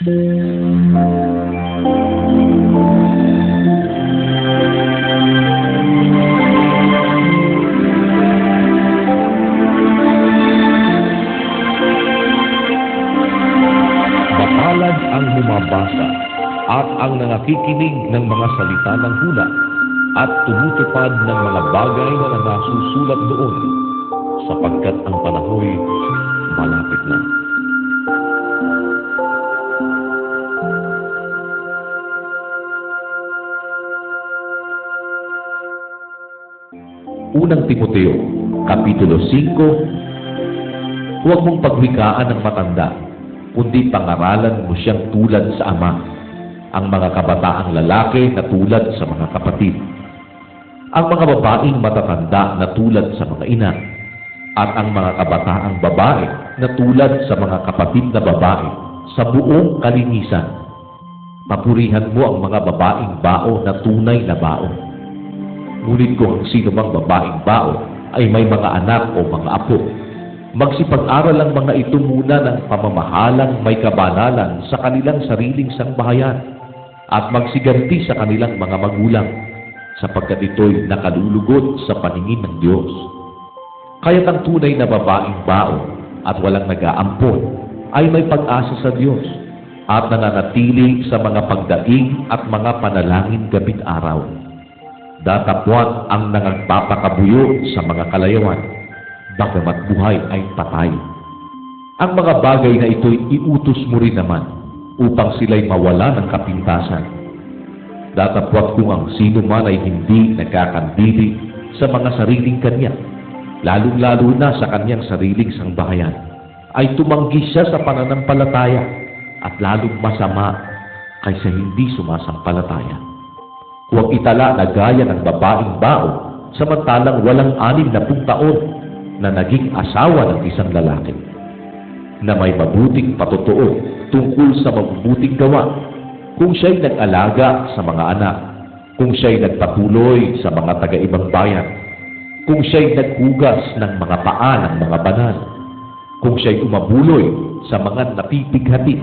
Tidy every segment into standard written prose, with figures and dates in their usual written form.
Mapalad ang bumabasa at ang nangakikinig ng mga salita ng hula at tumutupad ng mga bagay na nasusulat doon, sapagkat ang panahoy malapit na. Unang Timoteo, Kapitulo 5. Huwag mong pagwikaan ng matanda, kundi pangaralan mo siyang tulad sa ama, ang mga kabataang lalaki na tulad sa mga kapatid, ang mga babaeng matatanda na tulad sa mga ina, at ang mga kabataang babae na tulad sa mga kapatid na babae sa buong kalinisan. Papurihan mo ang mga babaeng bao na tunay na bao. Ngunit kung ang sino mang babaeng bao ay may mga anak o mga apo, magsipag-aral ang mga ito muna ng pamamahalang may kabanalan sa kanilang sariling sangbahayan at magsiganti sa kanilang mga magulang, sapagkat ito'y nakalulugod sa paningin ng Diyos. Kaya't ang tunay na babaeng bao at walang nag-aampon ay may pag-asa sa Diyos at nananatili sa mga pagdaing at mga panalangin gabi't araw. Datapwat ang nagpapakabuyo sa mga kalayawan, bagamat buhay ay patay. Ang mga bagay na ito'y iutos mo rin naman upang sila'y mawala ng kapintasan. Datapwat kung ang sino man ay hindi nagkakandili sa mga sariling kanya, lalong-lalo na sa kanyang sariling sangbahayan, ay tumanggi siya sa pananampalataya at lalong masama kaysa hindi sumasampalataya. Huwag itala na gaya ng babaeng bao, samantalang walang 60 taon na naging asawa ng isang lalaki, na may mabuting patotoo tungkol sa mabubuting gawa, kung siya'y nag-alaga sa mga anak, kung siya'y nagpatuloy sa mga taga-ibang bayan, kung siya'y naghugas ng mga paa ng mga banal, kung siya'y umabuloy sa mga napipighati,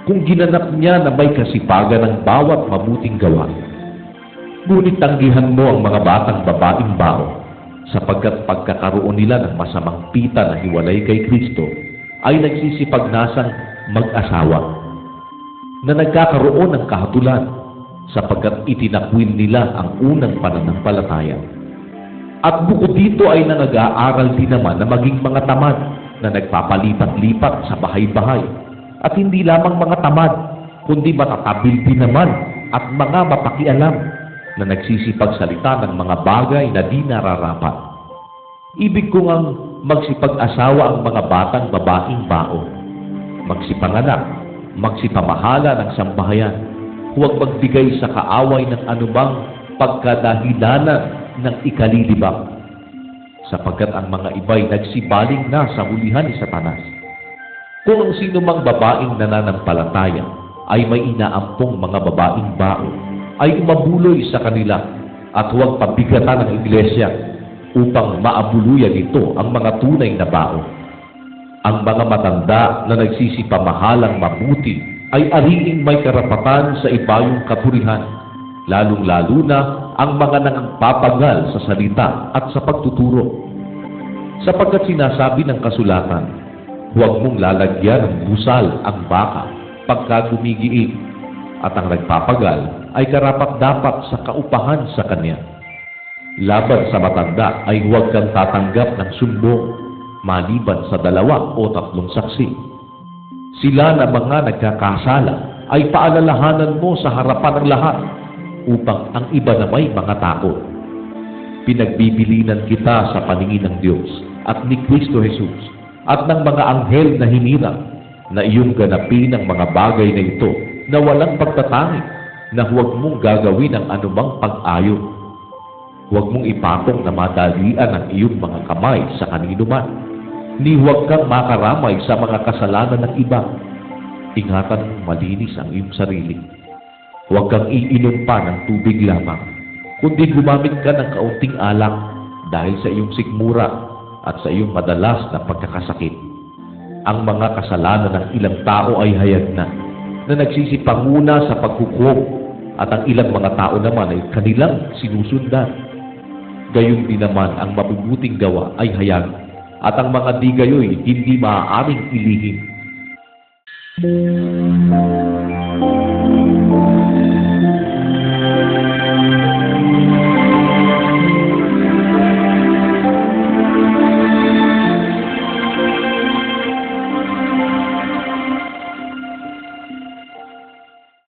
kung ginanap niya na may kasipagan ng bawat mabuting gawa. Ngunit tanggihan mo ang mga batang babaeng bao, sapagkat pagkakaroon nila ng masamang pita na hiwalay kay Kristo ay nagsisipagnasang mag-asawa, na nagkakaroon ng kahatulan sapagkat itinakwil nila ang unang pananampalataya. At bukod dito ay nag-aaral din naman na maging mga tamad na nagpapalipat-lipat sa bahay-bahay, at hindi lamang mga tamad, kundi matatabil din naman at mga mapakialam na nagsisipagsalita ng mga bagay na di nararapat. Ibig ko ngang magsipag-asawa ang mga batang babaeng bao, magsipanganak, magsipamahala ng sambahayan, huwag magbigay sa kaaway ng anumang pagkadahilanan ng ikalilibang, sapagkat ang mga iba'y nagsibaling na sa hulihan ni Satanas. Kung ang sino mang babaeng nananampalataya ay may inaampong mga babaeng bao, ay umabuloy sa kanila at huwag pabigatan ng iglesia upang maabuluyan ito ang mga tunay na bao. Ang mga matanda na nagsisipamahalang mabuti ay ariing may karapatan sa ibayong kapurihan, lalong-lalo na ang mga nagpapagal sa salita at sa pagtuturo. Sapagkat sinasabi ng kasulatan, huwag mong lalagyan ng busal ang baka pagka gumigiit, at ang nagpapagal ay karapat-dapat sa kaupahan sa kanya. Laban sa matanda ay huwag kang tatanggap ng sumbong, maliban sa 2 o 3 saksi. Sila na mga nagkakasala ay paalalahanan mo sa harapan ng lahat, upang ang iba na may mga takot. Pinagbibilinan kita sa paningin ng Diyos at ni Kristo Jesus at ng mga anghel na hinirang na iyong ganapin ang mga bagay na ito na walang pagtatangik, na huwag mong gagawin ang anumang pag-ayon. Huwag mong ipatong na madalian ang iyong mga kamay sa kanino man, ni huwag kang makaramay sa mga kasalanan ng iba. Ingatan mong malinis ang iyong sarili. Huwag kang iinom pa ng tubig lamang, kundi gumamit ka ng kaunting alak dahil sa iyong sikmura at sa iyong madalas na pagkakasakit. Ang mga kasalanan ng ilang tao ay hayag na, na nagsisipanguna sa paghukom at ang ilang mga tao naman ay kanilang sinusundan. Gayon din naman ang mabubuting gawa ay hayag at ang mga di gayoy hindi maaaring ilihim.